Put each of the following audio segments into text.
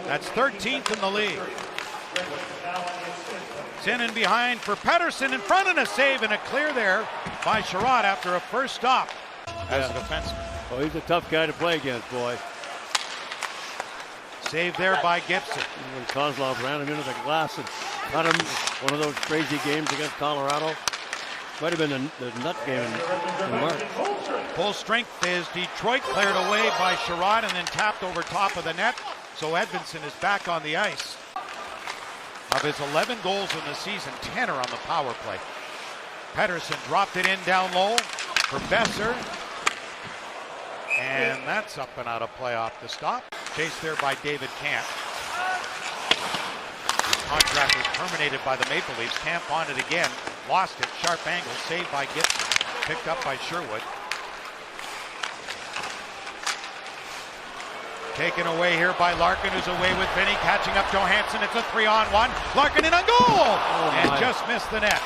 That's 13th in the league. It's in and behind for Pettersson, in front, and a save and a clear there by Sherrod after a first stop as a defenseman. Oh, he's a tough guy to play against, boy. Save there by Gibson. When Kozlov ran him into the glass and cut him, one of those crazy games against Colorado. Might have been the nut game in March. Full strength is Detroit, cleared away by Sherrod and then tapped over top of the net. So Edvinsson is back on the ice. Of his 11 goals in the season, 10 are on the power play. Pettersson dropped it in down low for Besser. And that's up and out of play off the stop. Chased there by David Camp. Contract was terminated by the Maple Leafs. Camp on it again. Lost it. Sharp angle. Saved by Gibson. Picked up by Sherwood. Taken away here by Larkin, who's away with Vinny. Catching up Johansson. It's a 3-on-1. Larkin in on goal! And just missed the net.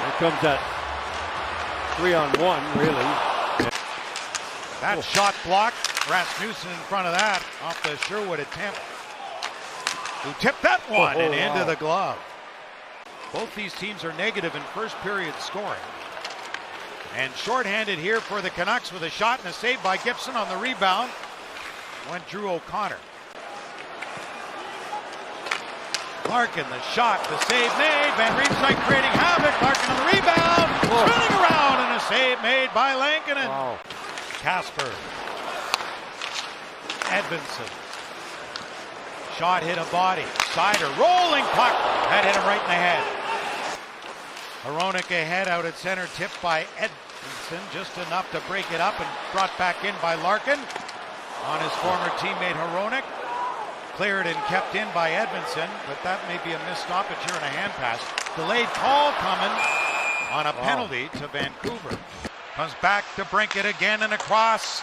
Here comes that 3-on-1, really. That shot blocked. Rasmussen in front of that off the Sherwood attempt. Who tipped that one and into the glove. Both these teams are negative in first period scoring. And shorthanded here for the Canucks with a shot and a save by Gibson on the rebound. Went Drew O'Connor. Larkin, the shot, the save made. Van Riemsdyk creating havoc. Larkin on the rebound. Spinning around and a save made by Lankinen. Wow. Kasper. Edvinsson. Shot hit a body. Sider rolling puck. That hit him right in the head. Hronek ahead out at center, tipped by Edvinsson, just enough to break it up and brought back in by Larkin on his former teammate Hronek. Cleared and kept in by Edvinsson, but that may be a missed stoppage here and a hand pass. Delayed call coming on a penalty to Vancouver. Comes back to Brinkett again and across.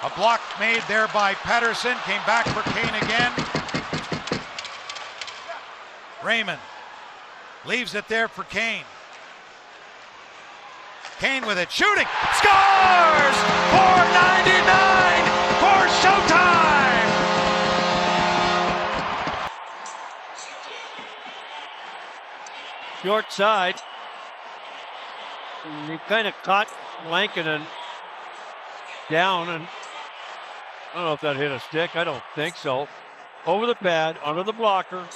A block made there by Pettersson. Came back for Kane again. Raymond leaves it there for Kane. Kane with it, shooting, scores! 499 for showtime! Short side. And he kind of caught Lankinen down, and I don't know if that hit a stick. I don't think so. Over the pad, under the blocker.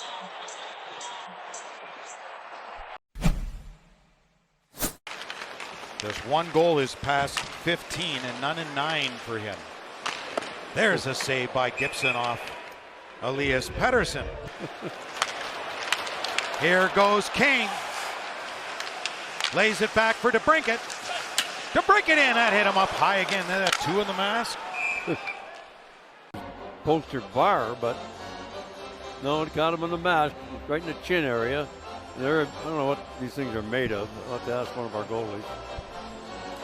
Just one goal is past 15 and none in 9 for him. There's a save by Gibson off Elias Pettersson. Here goes Kane. Lays it back for DeBrincat. DeBrincat in, that hit him up high again. That 2 in the mask. Poster bar, but no, it got him in the mask, right in the chin area. I don't know what these things are made of. I'll have to ask one of our goalies.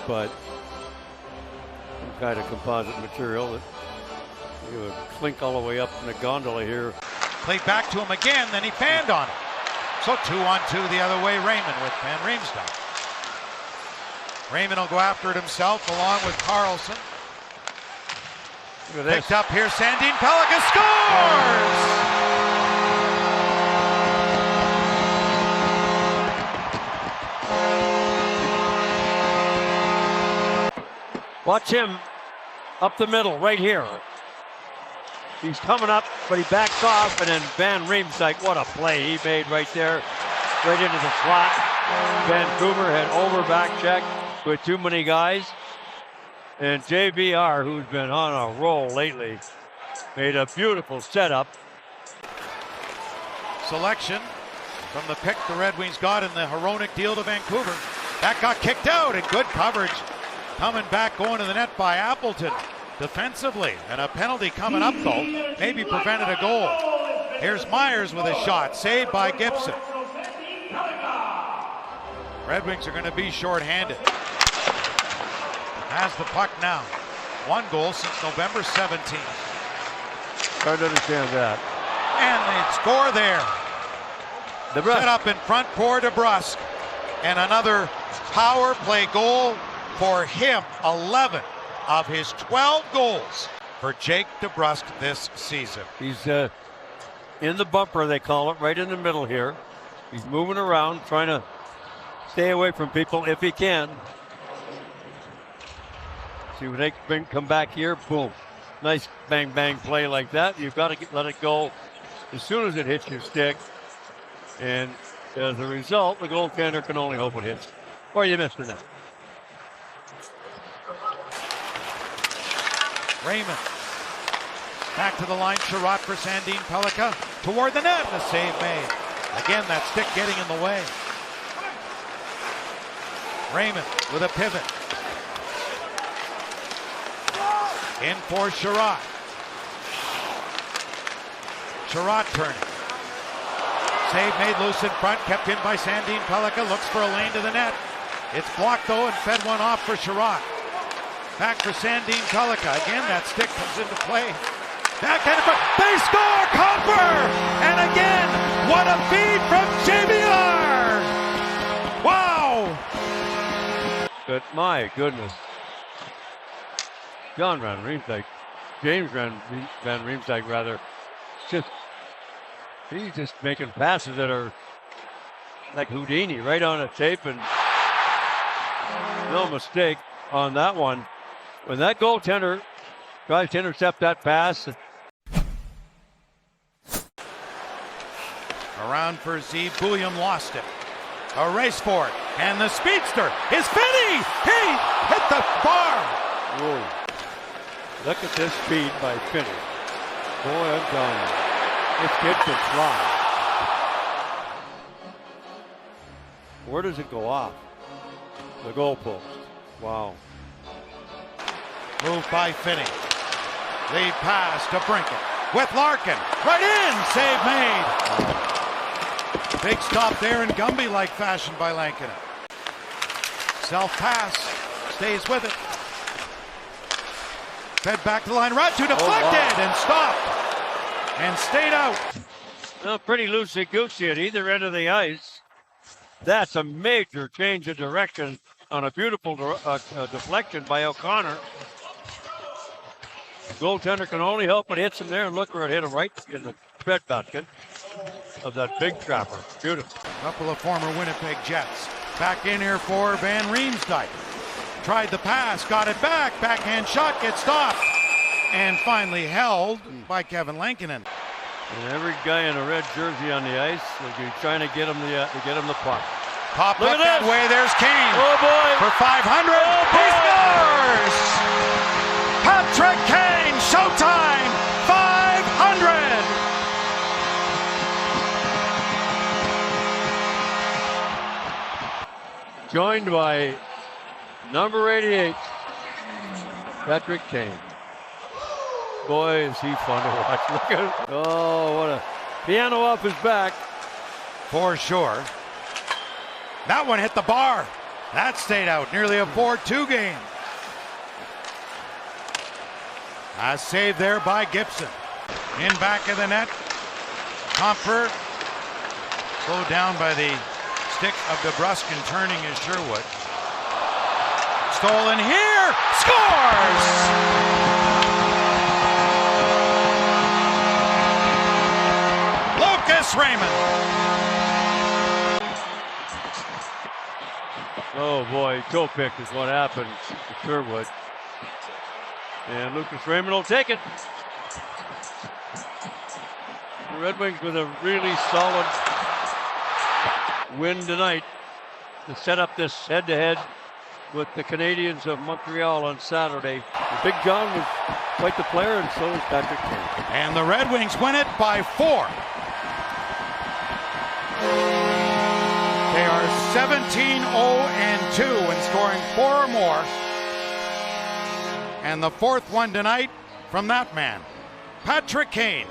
But some kind of composite material that you would clink all the way up in the gondola here. Played back to him again, then he fanned on it. So 2-on-2 the other way, Raymond with Van Riemsdyk. Raymond will go after it himself along with Carlson. Look at this. Picked up here, Sandin Pellikka scores! Watch him up the middle, right here. He's coming up, but he backs off, and then Van Riemsdyk, what a play he made right there, right into the slot. Vancouver had over back check with too many guys. And JVR, who's been on a roll lately, made a beautiful setup. Selection from the pick the Red Wings got in the Hronek deal to Vancouver. That got kicked out, and good coverage. Coming back, going to the net by Appleton defensively. And a penalty coming up, though. Maybe prevented a goal. Here's Myers with a shot. Saved by Gibson. Red Wings are going to be shorthanded. Has the puck now. 1 goal since November 17th. Hard to understand that. And they score there. Set up in front for DeBrusk. And another power play goal for him. 11 of his 12 goals for Jake DeBrusk this season. He's in the bumper, they call it, right in the middle here. He's moving around, trying to stay away from people if he can. See when they come back here, boom. Nice bang bang play like that. You've got to let it go as soon as it hits your stick. And as a result, the goaltender can only hope it hits. Or you missed the net. Raymond. Back to the line, Sherratt for Sandin Pellikka. Toward the net, the save made. Again, that stick getting in the way. Raymond with a pivot. In for Sherratt. Sherratt turning. Save made loose in front, kept in by Sandin Pellikka. Looks for a lane to the net. It's blocked though and fed one off for Sherratt. Back for Sandin Pellikka. Again, that stick comes into play. Backhand in front. They score! Copper! And again, what a feed from JVR! Wow! But my goodness. John Van Riemsdyk, James Van Riemsdyk rather, he's just making passes that are like Houdini, right on a tape, and no mistake on that one. When that goaltender tries to intercept that pass. Around for Z, Bulliam lost it. A race for it, and the speedster is Finney! He hit the bar! Whoa. Look at this speed by Finney. Boy, I'm telling you, this kid can fly. Where does it go off? The goalpost. Wow. Moved by Finney. Lead pass to Brinket with Larkin. Right in! Save made. Big stop there in Gumby-like fashion by Lankinen. Self-pass. Stays with it. Fed back to the line. Ratu deflected and stopped. And stayed out. Well, pretty loosey-goosey at either end of the ice. That's a major change of direction on a beautiful deflection by O'Connor. Goaltender can only hope it hits him there, and look where it hit him, right in the breadbasket of that big trapper. Beautiful. Couple of former Winnipeg Jets. Back in here for Van Riemsdyk. Tried the pass, got it back. Backhand shot gets stopped. And finally held by Kevin Lankinen. And every guy in a red jersey on the ice will be trying to get him the puck. Pop up that way. There's Kane. Oh boy. For 500. Oh He scores! Patrick Kane, showtime! 500! Joined by number 88, Patrick Kane. Boy, is he fun to watch. Look at, oh, what a piano off his back. For sure. That one hit the bar. That stayed out. Nearly a 4-2 game. A save there by Gibson. In back of the net. Comfort. Slowed down by the stick of DeBrusk and turning is Sherwood. Stolen here. Scores! Lucas Raymond. Oh boy, toe pick is what happened to Sherwood. And Lucas Raymond will take it. The Red Wings with a really solid win tonight to set up this head-to-head with the Canadiens of Montreal on Saturday. Big John was quite the player, and so was Patrick Kane. And the Red Wings win it by 4. They are 17-0-2 and scoring 4 or more. And the fourth one tonight from that man, Patrick Kane.